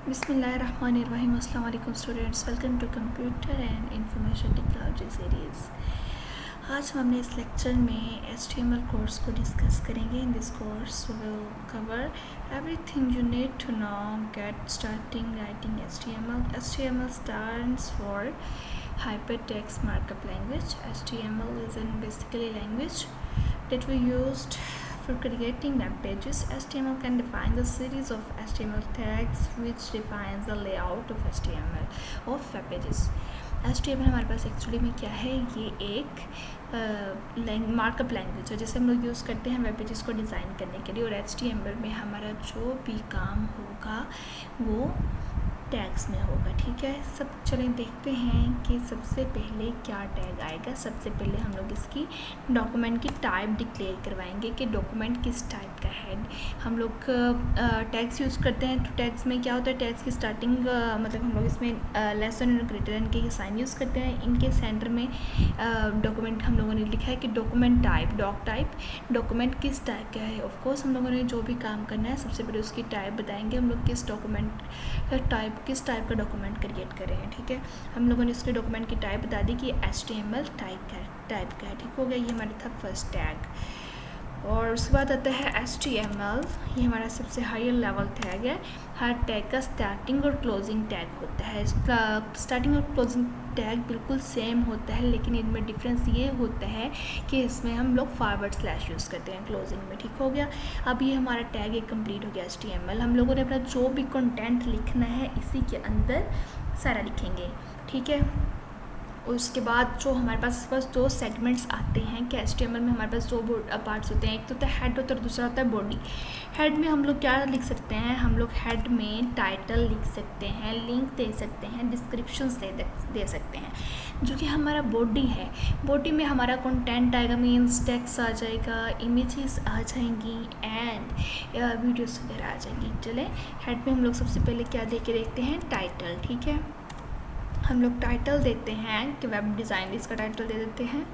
बिस्मिल्लाहिर्रहमानिर्रहीम। अस्सलाम वालेकुम students, welcome to computer and information technology series. आज हम अपने इस लेक्चर में HTML कोर्स को डिस्कस करेंगे। In this course we will cover everything you need to know get starting writing HTML. HTML stands for Hypertext Markup Language. HTML is basically language that we used for creating web pages. HTML can define the series of HTML tags which defines the layout of HTML of web pages. HTML हमारे पास actually में क्या है, ये एक markup language है जिसे हम लोग यूज़ करते हैं वेब पेजेस को डिज़ाइन करने के लिए। और HTML में हमारा जो भी काम होगा वो टैग्स में होगा। ठीक है, सब चलें देखते हैं कि सबसे पहले क्या टैग आएगा। सबसे पहले हम लोग इसकी डॉक्यूमेंट की टाइप डिक्लेयर करवाएंगे कि डॉक्यूमेंट किस टाइप का है। हम लोग टैग्स यूज़ करते हैं, तो टैग्स में क्या होता है, टैग्स की स्टार्टिंग मतलब हम लोग इसमें लेस देन और ग्रेटर देन के साइन यूज़ करते हैं। इनके सेंटर में डॉक्यूमेंट हम लोगों ने लिखा है कि document type, doc type, document किस टाइप का है। ऑफकोर्स हम लोगों ने जो भी काम करना है सबसे पहले उसकी टाइप बताएंगे, हम लोग किस डॉक्यूमेंट टाइप किस टाइप का डॉक्यूमेंट क्रिएट कर रहे हैं। ठीक है, हम लोगों ने इसके डॉक्यूमेंट की टाइप बता दी कि HTML टाइप का है। ठीक हो गया, ये हमारा था फर्स्ट टैग। और उसके बाद आता है HTML, ये हमारा सबसे हायर लेवल टैग है। हर टैग का स्टार्टिंग और क्लोजिंग टैग होता है। स्टार्टिंग और क्लोजिंग टैग बिल्कुल सेम होता है, लेकिन इनमें डिफरेंस ये होता है कि इसमें हम लोग फॉरवर्ड स्लैश यूज़ करते हैं क्लोजिंग में। ठीक हो गया, अब ये हमारा टैग एक कंप्लीट हो गया HTML। हम लोगों ने अपना जो भी कंटेंट लिखना है इसी के अंदर सारा लिखेंगे। ठीक है, उसके बाद जो हमारे पास दो सेगमेंट्स आते हैं कि HTML में हमारे पास दो पार्ट्स होते हैं, एक तो होता है हेड होता है और दूसरा होता है बॉडी। हेड में हम लोग क्या लिख सकते हैं, हम लोग हेड में टाइटल लिख सकते हैं, लिंक दे सकते हैं, डिस्क्रिप्शंस दे सकते हैं। जो कि हमारा बॉडी है, बॉडी में हमारा कंटेंट आएगा, मीन्स टेक्स्ट आ जाएगा, इमेजेस आ जाएंगी एंड वीडियोस वगैरह आ जाएंगी। चले हेड में हम लोग सबसे पहले क्या दे के देखते हैं, टाइटल। ठीक है, हम लोग टाइटल देते हैं कि वेब डिज़ाइन, इसका टाइटल दे देते हैं।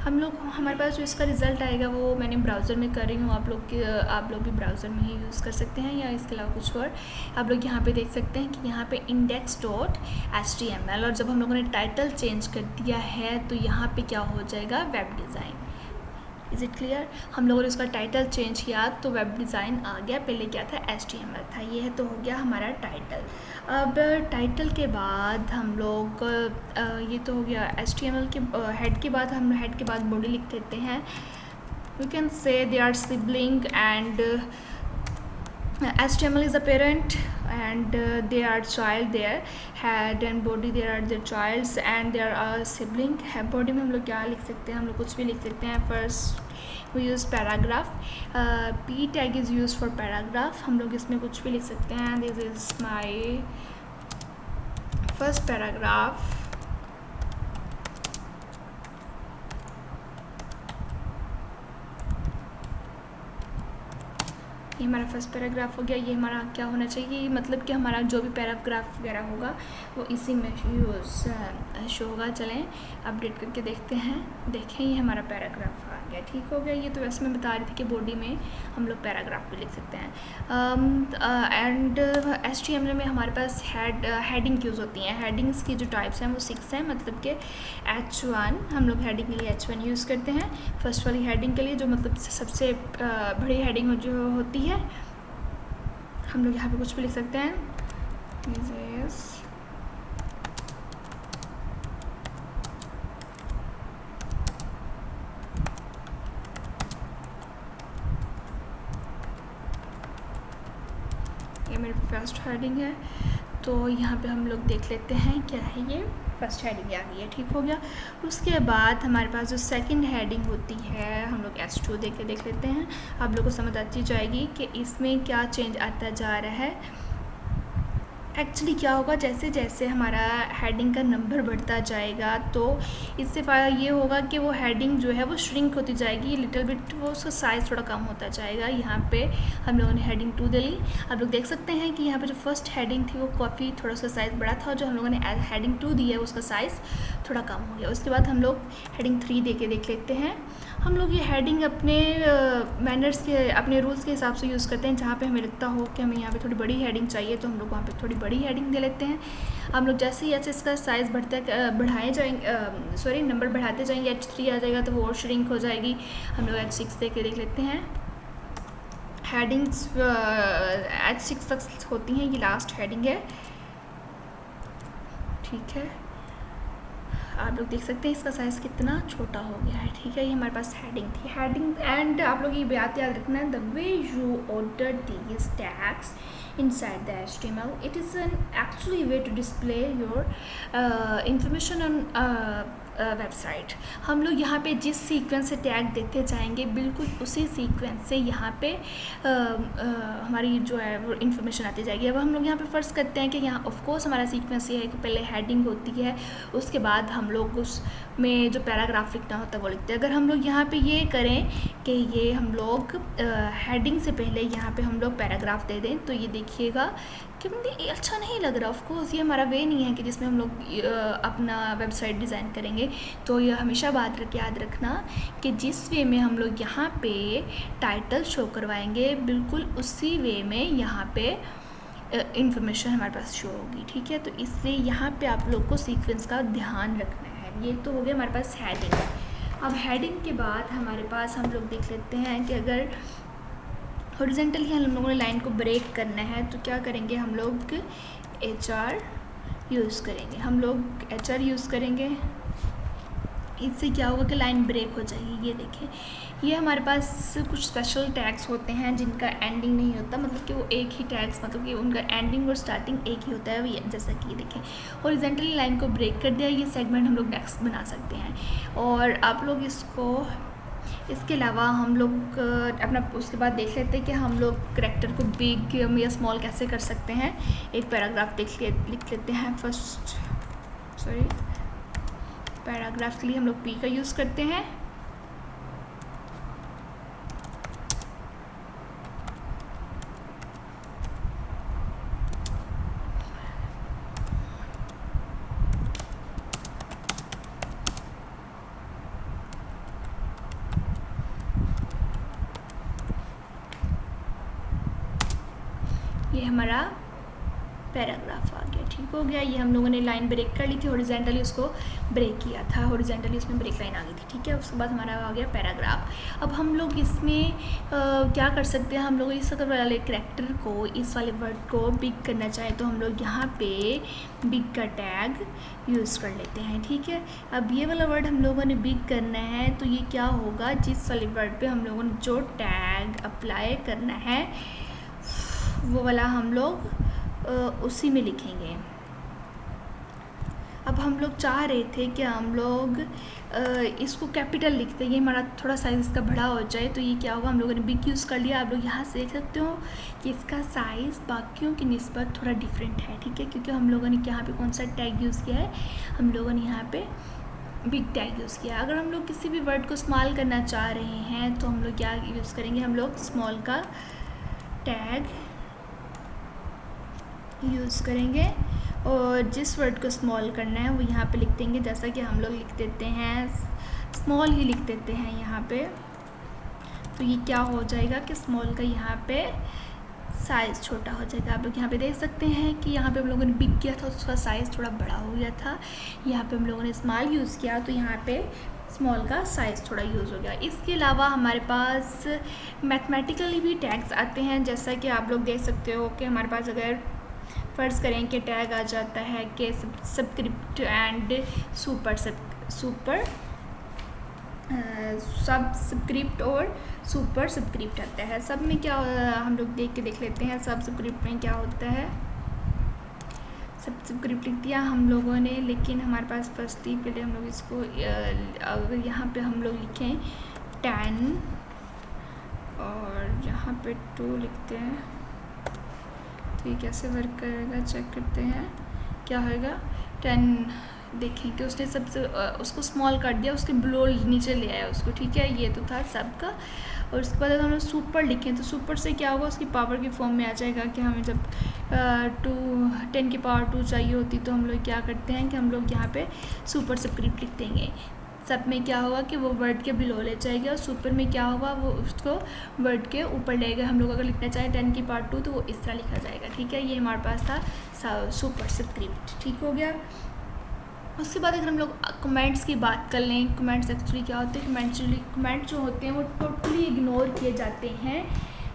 हम लोग हमारे पास जो इसका रिज़ल्ट आएगा वो मैंने ब्राउज़र में कर रही हूँ, आप लोग भी ब्राउज़र में ही यूज़ कर सकते हैं या इसके अलावा कुछ और। आप लोग यहाँ पे देख सकते हैं कि यहाँ पे index.html, और जब हम लोगों ने टाइटल चेंज कर दिया है तो यहाँ पे क्या हो जाएगा, web design. Is it clear, हम लोगों ने उसका टाइटल चेंज किया तो वेब डिज़ाइन आ गया, पहले क्या था HTML था। ये है तो हो गया हमारा टाइटल। अब टाइटल के बाद हम लोग ये तो हो गया HTML के हेड के बाद, हम हेड के बाद बॉडी लिख देते हैं। We can say they are sibling and HTML is a parent and they are child there, head and body there are their childs and there are sibling। body में हम लोग क्या लिख सकते हैं, हम लोग कुछ भी लिख सकते हैं। First we use paragraph, P tag is used for paragraph, हम लोग इसमें कुछ भी लिख सकते हैं। this is my first paragraph, ये हमारा फर्स्ट पैराग्राफ हो गया। ये हमारा क्या होना चाहिए, मतलब कि हमारा जो भी पैराग्राफ वगैरह होगा वो इसी में शो होगा। चलें अपडेट करके देखते हैं, देखें ये हमारा पैराग्राफ आ गया। ठीक हो गया, ये तो वैसे मैं बता रही थी कि बॉडी में हम लोग पैराग्राफ भी लिख सकते हैं। एंड HTML में हमारे पास हेडिंग यूज़ होती हैं। हेडिंग्स की जो टाइप्स हैं वो 6 हैं, मतलब कि H1 हम लोग हेडिंग के लिए H1 यूज़ करते हैं। फर्स्ट वाली हेडिंग के लिए जो मतलब सबसे बड़ी हेडिंग जो होती है, हम लोग यहाँ पे कुछ भी लिख सकते हैं। ये मेरी फर्स्ट हेडिंग है, तो यहाँ पे हम लोग देख लेते हैं क्या है, ये फर्स्ट हेडिंग आ गई है। ठीक हो गया, उसके बाद हमारे पास जो सेकंड हेडिंग होती है हम लोग H2 देख लेते हैं। आप लोगों को समझ आती जाएगी कि इसमें क्या चेंज आता जा रहा है। एक्चुअली क्या होगा, जैसे जैसे हमारा हेडिंग का नंबर बढ़ता जाएगा तो इससे फ़ायदा ये होगा कि वो हेडिंग जो है वो श्रिंक होती जाएगी, लिटिल बिट वो उसका साइज़ थोड़ा कम होता जाएगा। यहाँ पे हम लोगों ने हेडिंग 2 दे ली। आप लोग देख सकते हैं कि यहाँ पे जो फर्स्ट हेडिंग थी वो काफ़ी थोड़ा सा साइज़ बड़ा था, और जो हम लोगों ने हेडिंग 2 दी है उसका साइज़ थोड़ा कम हो गया। उसके बाद हम लोग हेडिंग 3 दे के देख लेते हैं। हम लोग ये हेडिंग अपने मैनर्स के, अपने रूल्स के हिसाब से यूज़ करते हैं। जहाँ पे हमें लगता हो कि हमें यहाँ पे थोड़ी बड़ी हेडिंग चाहिए तो हम लोग वहाँ पे थोड़ी बड़ी हेडिंग दे लेते हैं। हम लोग जैसे ही ऐसे इसका साइज़ बढ़ाए जाएंगे, सॉरी नंबर बढ़ाते जाएंगे, H3 आ जाएगा तो वो और श्रिंक हो जाएगी। हम लोग H6 दे के देख लेते हैं। हेडिंग्स H6 तक होती हैं, ये लास्ट हेडिंग है, ठीक है। आप लोग देख सकते हैं इसका साइज़ कितना छोटा हो गया है, ठीक है। ये हमारे पास हेडिंग थी, हेडिंग। एंड आप लोग ये बात याद रखना है, the way you order these tags inside the HTML, it is an actually way to display your information on website. हम लोग यहाँ पे जिस सीक्वेंस से टैग देते जाएंगे बिल्कुल उसी सीक्वेंस से यहाँ पे हमारी जो है वो इन्फॉर्मेशन आती जाएगी। अब हम लोग यहाँ पे फ़र्ज़ करते हैं कि यहाँ ऑफ कोर्स हमारा सीक्वेंस ये है कि पहले हेडिंग होती है, उसके बाद हम लोग उसमें जो पैराग्राफ लिखना होता है वो लिखते हैं। अगर हम लोग यहाँ पे ये करें कि ये हम लोग हेडिंग से पहले यहाँ पे हम लोग पैराग्राफ दे दें तो ये देखिएगा कि मुझे अच्छा नहीं लग रहा। ऑफ कोर्स ये हमारा वे नहीं है कि जिसमें हम लोग अपना वेबसाइट डिज़ाइन करेंगे। तो ये हमेशा बात याद रखना कि जिस वे में हम लोग यहाँ पे टाइटल शो करवाएंगे बिल्कुल उसी वे में यहाँ पे इंफॉर्मेशन हमारे पास शो होगी, ठीक है। तो इसलिए यहाँ पे आप लोग को सीक्वेंस का ध्यान रखना है। ये तो हो गया हमारे पास हेडिंग। अब हेडिंग के बाद हमारे पास हम लोग देख लेते हैं कि अगर हॉरिजॉन्टली हम लोगों ने लाइन को ब्रेक करना है तो क्या करेंगे, हम लोग HR यूज़ करेंगे। हम लोग HR यूज़ करेंगे, इससे क्या होगा कि लाइन ब्रेक हो जाएगी। ये देखें, ये हमारे पास कुछ स्पेशल टैग्स होते हैं जिनका एंडिंग नहीं होता, मतलब कि वो एक ही टैग्स, मतलब कि उनका एंडिंग और स्टार्टिंग एक ही होता है। जैसा कि ये देखें, हॉरिजॉन्टली लाइन को ब्रेक कर दिया, ये सेगमेंट हम लोग नेक्स्ट बना सकते हैं। और आप लोग इसके अलावा हम लोग अपना उसके बाद देख लेते हैं कि हम लोग करैक्टर को बिग या स्मॉल कैसे कर सकते हैं। एक पैराग्राफ लिख लेते हैं फर्स्ट, सॉरी पैराग्राफ के लिए हम लोग P का यूज़ करते हैं। ये हमारा पैराग्राफ आ गया, ठीक हो गया। ये हम लोगों ने लाइन ब्रेक कर ली थी, हॉरिजॉन्टली उसको ब्रेक किया था, हॉरिजॉन्टली उसमें ब्रेक लाइन आ गई थी, ठीक है। उसके बाद हमारा आ गया पैराग्राफ। अब हम लोग इसमें क्या कर सकते हैं, हम लोग इस वाले करैक्टर को, इस वाले वर्ड को बिग करना चाहें तो हम लोग यहाँ पे बिग का टैग यूज़ कर लेते हैं, ठीक है। अब ये वाला वर्ड हम लोगों ने बिग करना है तो ये क्या होगा, जिस वाले वर्ड पे हम लोगों ने जो टैग अप्लाई करना है वो वाला हम लोग उसी में लिखेंगे। अब हम लोग चाह रहे थे कि हम लोग इसको कैपिटल लिखते हैं, ये हमारा थोड़ा साइज़ इसका बड़ा हो जाए तो ये क्या होगा, हम लोगों ने बिग यूज़ कर लिया। आप लोग यहाँ से देख सकते हो कि इसका साइज़ बाकियों की निस्बत थोड़ा डिफरेंट है, ठीक है, क्योंकि हम लोगों ने यहाँ पे कौन सा टैग यूज़ किया है, हम लोगों ने यहाँ पे बिग टैग यूज़ किया। अगर हम लोग किसी भी वर्ड को स्मॉल करना चाह रहे हैं तो हम लोग क्या यूज़ करेंगे, हम लोग स्मॉल का टैग यूज़ करेंगे और जिस वर्ड को स्मॉल करना है वो यहाँ पे लिख देंगे। जैसा कि हम लोग लिख देते हैं, स्मॉल ही लिख देते हैं यहाँ पे, तो ये क्या हो जाएगा कि स्मॉल का यहाँ पे साइज़ छोटा हो जाएगा। आप लोग यहाँ पे देख सकते हैं कि यहाँ पे हम लोगों ने बिग किया था तो उसका साइज़ थोड़ा बड़ा हो गया था, यहाँ पे हम लोगों ने स्मॉल यूज़ किया तो यहाँ पे स्मॉल का साइज़ थोड़ा यूज़ हो गया। इसके अलावा हमारे पास मैथमेटिकली भी टैग्स आते हैं, जैसा कि आप लोग देख सकते हो कि हमारे पास अगर फ़र्ज़ करें कि टैग आ जाता है कि सबस्क्रिप्ट एंड सबस्क्रिप्ट और सुपर सबस्क्रिप्ट आता है। सब में क्या हम लोग देख लेते हैं, सबस्क्रिप्ट में क्या होता है, सबस्क्रिप्ट लिख दिया हम लोगों ने, लेकिन हमारे पास फर्स्टली पहले हम लोग इसको अगर यहाँ पे हम लोग लिखें 10 और यहाँ पे 2 लिखते हैं तो ये कैसे वर्क करेगा, चेक करते हैं क्या होगा। 10 देखें कि उसने सबसे उसको स्मॉल कर दिया, उसके बिलो नीचे ले आया उसको, ठीक है। ये तो था सबका। और उसके बाद अगर हम लोग सुपर लिखें तो सुपर से क्या होगा, उसकी पावर की फॉर्म में आ जाएगा कि हमें जब 10 की पावर 2 चाहिए होती तो हम लोग क्या करते हैं कि हम लोग यहाँ पे सुपर सबस्क्रिप्ट लिख देंगे। सब में क्या होगा कि वो वर्ड के बिलो ले जाएगा, और सुपर में क्या होगा वो उसको वर्ड के ऊपर लेगा। हम लोग अगर लिखना चाहें 10 की पार्ट 2 तो वो इस तरह लिखा जाएगा, ठीक है। ये हमारे पास था सुपर स्क्रिप्ट, ठीक हो गया। उसके बाद अगर हम लोग कमेंट्स की बात कर लें, कमेंट्स एक्चुअली क्या होते हैं, कमेंट जो होते हैं वो टोटली इग्नोर किए जाते हैं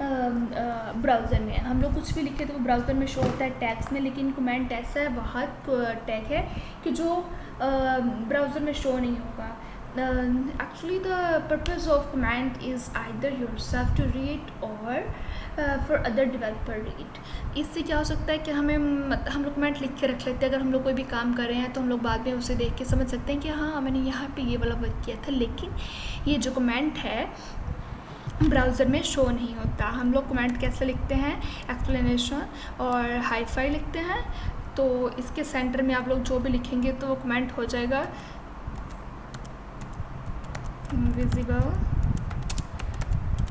ब्राउज़र में। हम लोग कुछ भी लिखे तो वो ब्राउज़र में शो होता है टैग्स में, लेकिन कमेंट ऐसा है बहुत टैग है कि जो ब्राउज़र में शो नहीं होगा। Actually the purpose of comment is either yourself to read or for other developer read। इससे क्या हो सकता है कि हम लोग कमेंट लिख के रख लेते हैं। अगर हम लोग कोई भी काम कर रहे हैं तो हम लोग बाद में उसे देख के समझ सकते हैं कि हाँ मैंने यहाँ पे ये वाला वर्क किया था, लेकिन ये जो कमेंट है ब्राउज़र में शो नहीं होता। हम लोग कमेंट कैसे लिखते हैं, एक्सप्लेनेशन और हाईफाई लिखते हैं। तो इसके सेंटर में आप लोग जो भी लिखेंगे तो वो कमेंट हो जाएगा विजिबल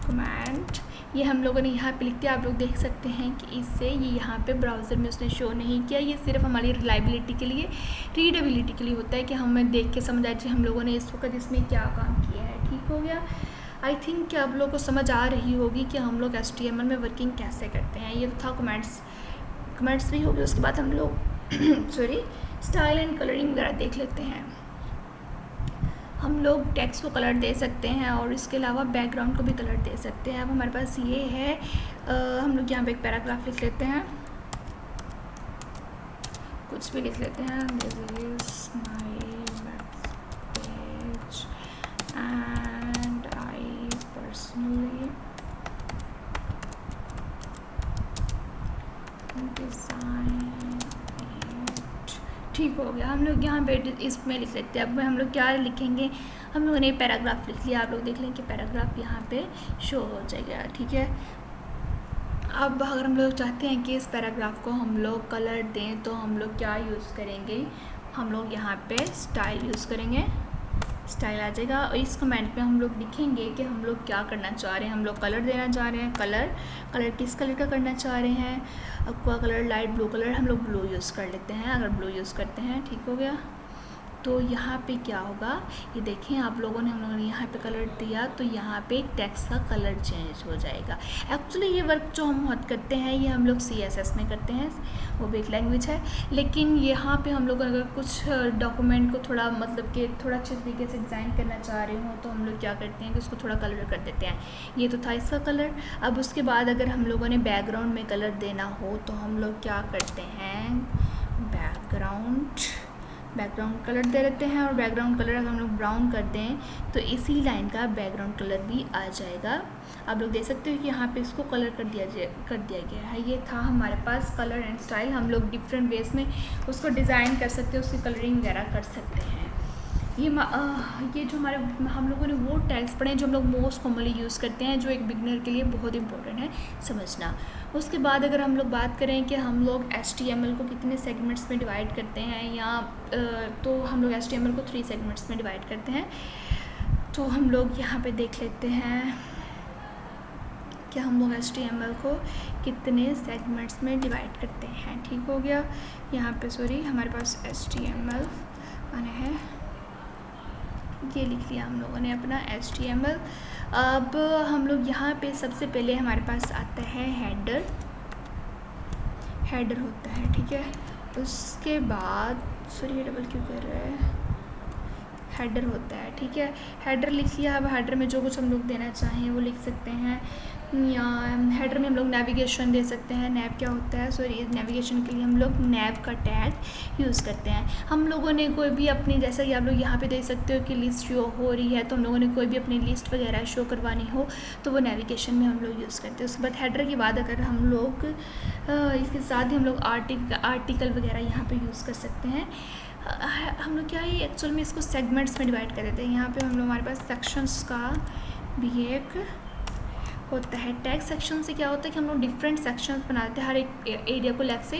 कमेंट। ये हम लोगों ने यहाँ पे लिख दिया। आप लोग देख सकते हैं कि इससे ये यहाँ पे ब्राउज़र में उसने शो नहीं किया। ये सिर्फ हमारी रिलायबिलिटी के लिए, रीडेबिलिटी के लिए होता है कि हमें देख के समझ आए कि हम लोगों ने इस वक्त इसमें क्या काम किया है, ठीक हो गया। आई थिंक कि आप लोगों को समझ आ रही होगी कि हम लोग HTML में वर्किंग कैसे करते हैं। ये तो था कमेंट्स भी हो गए। उसके बाद हम लोग स्टाइल एंड कलरिंग वगैरह देख लेते हैं। हम लोग टेक्स्ट को कलर दे सकते हैं और इसके अलावा बैकग्राउंड को भी कलर दे सकते हैं। अब हमारे पास ये है, हम लोग यहाँ पे एक पैराग्राफ लिख लेते हैं, कुछ भी लिख लेते हैं। This is my page and I personally design, ठीक हो गया। हम लोग यहाँ पे इसमें लिख लेते हैं। अब हम लोग क्या लिखेंगे, हम लोगों ने पैराग्राफ लिख लिया। आप लोग देख लें कि पैराग्राफ यहाँ पे शो हो जाएगा, ठीक है। अब अगर हम लोग चाहते हैं कि इस पैराग्राफ को हम लोग कलर दें तो हम लोग क्या यूज़ करेंगे, हम लोग यहाँ पे स्टाइल यूज़ करेंगे, स्टाइल आ जाएगा। और इस कमेंट में हम लोग लिखेंगे कि हम लोग क्या करना चाह रहे हैं। हम लोग कलर देना चाह रहे हैं, कलर किस कलर का करना चाह रहे हैं, aqua colour, light blue colour, हम लोग ब्लू यूज़ कर लेते हैं। अगर ब्लू यूज़ करते हैं, ठीक हो गया। तो यहाँ पे क्या होगा, ये देखें आप लोगों ने, हम लोगों ने यहाँ पे कलर दिया तो यहाँ पे टेक्स्ट का कलर चेंज हो जाएगा। एक्चुअली ये वर्क जो हम बहुत करते हैं ये हम लोग CSS में करते हैं, वो भी एक लैंग्वेज है। लेकिन यहाँ पे हम लोग अगर कुछ डॉक्यूमेंट को थोड़ा मतलब कि थोड़ा अच्छे तरीके से डिज़ाइन करना चाह रहे हो तो हम लोग क्या करते हैं कि उसको थोड़ा कलर कर देते हैं। ये तो था इसका कलर। अब उसके बाद अगर हम लोगों ने बैकग्राउंड में कलर देना हो तो हम लोग क्या करते हैं, बैकग्राउंड कलर दे देते हैं। और बैकग्राउंड कलर अगर हम लोग ब्राउन कर दें तो इसी लाइन का बैकग्राउंड कलर भी आ जाएगा। आप लोग देख सकते हो कि यहाँ पे इसको कलर कर दिया गया है। ये था हमारे पास कलर एंड स्टाइल। हम लोग डिफरेंट वेज में उसको डिज़ाइन कर सकते हैं, उसकी कलरिंग वगैरह कर सकते हैं। ये जो हमारे हम लोगों ने वो टैग्स पढ़े जो हम लोग मोस्ट कॉमनली यूज़ करते हैं, जो एक बिगनर के लिए बहुत इंपॉर्टेंट है समझना। उसके बाद अगर हम लोग बात करें कि हम लोग HTML को कितने सेगमेंट्स में डिवाइड करते हैं, या तो हम लोग HTML को 3 सेगमेंट्स में डिवाइड करते हैं। तो हम लोग यहाँ पे देख लेते हैं कि हम लोग HTML को कितने सेगमेंट्स में डिवाइड करते हैं, ठीक हो गया। यहाँ पे हमारे पास HTML आने हैं, ये लिख लिया हम लोगों ने अपना HTML। अब हम लोग यहाँ पे सबसे पहले हमारे पास आता है हेडर होता है, ठीक है। उसके बाद डबल क्यों कर रहा है, हेडर होता है, ठीक है। हेडर लिख लिया। अब हेडर में जो कुछ हम लोग देना चाहें वो लिख सकते हैं, या हेडर में हम लोग नेविगेशन दे सकते हैं। नैव क्या होता है, नेविगेशन के लिए हम लोग नैव का टैग यूज़ करते हैं। हम लोगों ने कोई भी अपनी, जैसा कि आप लोग यहाँ पे देख सकते हो कि लिस्ट शो हो रही है, तो हम लोगों ने कोई भी अपनी लिस्ट वगैरह शो करवानी हो तो वो नेविगेशन में हम लोग यूज़ करते हैं। उसके बाद हेडर के बाद अगर हम लोग इसके साथ ही हम लोग आर्टिकल वगैरह यहाँ पर यूज़ कर सकते हैं। हम लोग क्या है एक्चुअल में इसको सेगमेंट्स में डिवाइड कर देते हैं। यहाँ पे हम लोग हमारे पास सेक्शंस का भी एक होता है। टैग सेक्शन से क्या होता है कि हम लोग डिफरेंट सेक्शंस बना देते हैं, हर एक एरिया को अलग से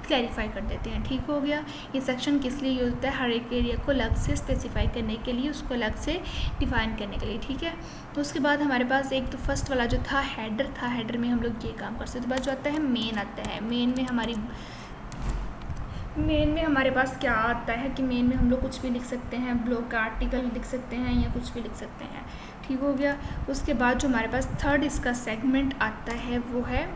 क्लैरिफाई कर देते हैं, ठीक हो गया। ये सेक्शन किस लिए यूज होता है, हर एक एरिया को अलग से स्पेसिफाई करने के लिए, उसको अलग से डिफाइन करने के लिए, ठीक है। तो उसके बाद हमारे पास एक तो फर्स्ट वाला जो था हेडर था, हेडर में हम लोग ये काम कर सकते हैं। बाद जो आता है मेन आता है, मेन में मेन में हमारे पास क्या आता है कि मेन में हम लोग कुछ भी लिख सकते हैं, ब्लॉग का आर्टिकल लिख सकते हैं या कुछ भी लिख सकते हैं। ठीक हो गया। उसके बाद जो हमारे पास थर्ड इसका सेगमेंट आता है वो है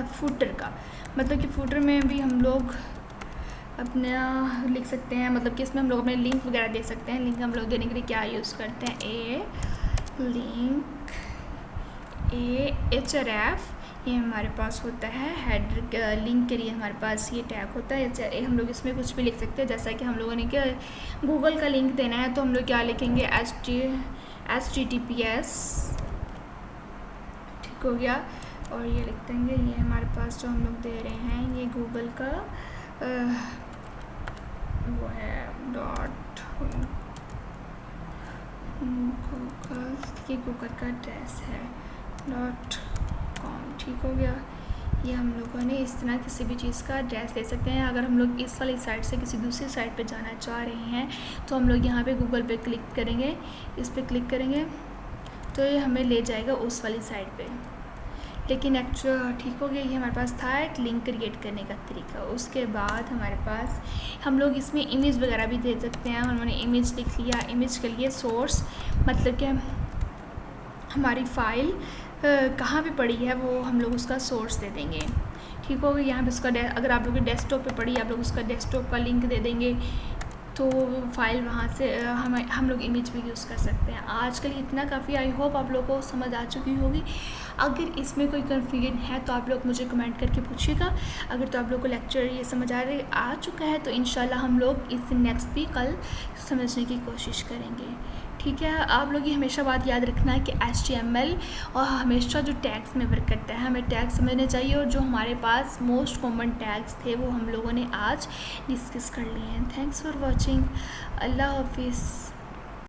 फुटर का। मतलब कि फुटर में भी हम लोग अपना लिख सकते हैं, मतलब कि इसमें हम लोग अपने लिंक वगैरह दे सकते हैं। लिंक हम लोग देने के लिए क्या यूज़ करते हैं, लिंक href, ये हमारे पास होता है हेडर लिंक के लिए हमारे पास ये टैग होता है। हम लोग इसमें कुछ भी लिख सकते हैं, जैसा कि हम लोगों ने क्या गूगल का लिंक देना है तो हम लोग क्या लिखेंगे, HTTPS। ठीक हो गया। और ये लिख देंगे, ये हमारे पास जो हम लोग दे रहे हैं ये गूगल का वो है गूगल का एड्रेस है .com। ठीक हो गया। ये हम लोगों ने इस तरह किसी भी चीज़ का एड्रेस दे सकते हैं। अगर हम लोग इस वाली साइट से किसी दूसरी साइट पे जाना चाह रहे हैं तो हम लोग यहाँ पे गूगल पे क्लिक करेंगे, इस पर क्लिक करेंगे तो ये हमें ले जाएगा उस वाली साइट पे। लेकिन ठीक हो गया, ये हमारे पास था एक लिंक क्रिएट करने का तरीका। उसके बाद हमारे पास हम लोग इसमें इमेज वगैरह भी दे सकते हैं। उन्होंने इमेज लिख लिया, इमेज के लिए सोर्स मतलब कि हमारी फ़ाइल कहाँ पे पड़ी है वो हम लोग उसका सोर्स दे देंगे। ठीक हो गया। यहाँ पे उसका अगर आप लोग डेस्कटॉप पे पड़ी, आप लोग उसका डेस्कटॉप का लिंक दे देंगे तो फाइल वहाँ से हम लोग इमेज भी यूज़ कर सकते हैं। आजकल इतना काफ़ी, आई होप आप लोगों को समझ आ चुकी होगी। अगर इसमें कोई कन्फ्यूजन है तो आप लोग मुझे कमेंट करके पूछिएगा। अगर तो आप लोग को लेक्चर ये समझ आ चुका है तो इंशाल्लाह हम लोग इससे नेक्स्ट भी कल समझने की कोशिश करेंगे। ठीक है। आप लोग ये हमेशा बात याद रखना है कि HTML और हमेशा जो टैग्स में वर्क करता है, हमें टैग समझने चाहिए। और जो हमारे पास मोस्ट कॉमन टैग्स थे वो हम लोगों ने आज डिस्कस कर लिए हैं। Thanks for watching. अल्लाह हाफिज़।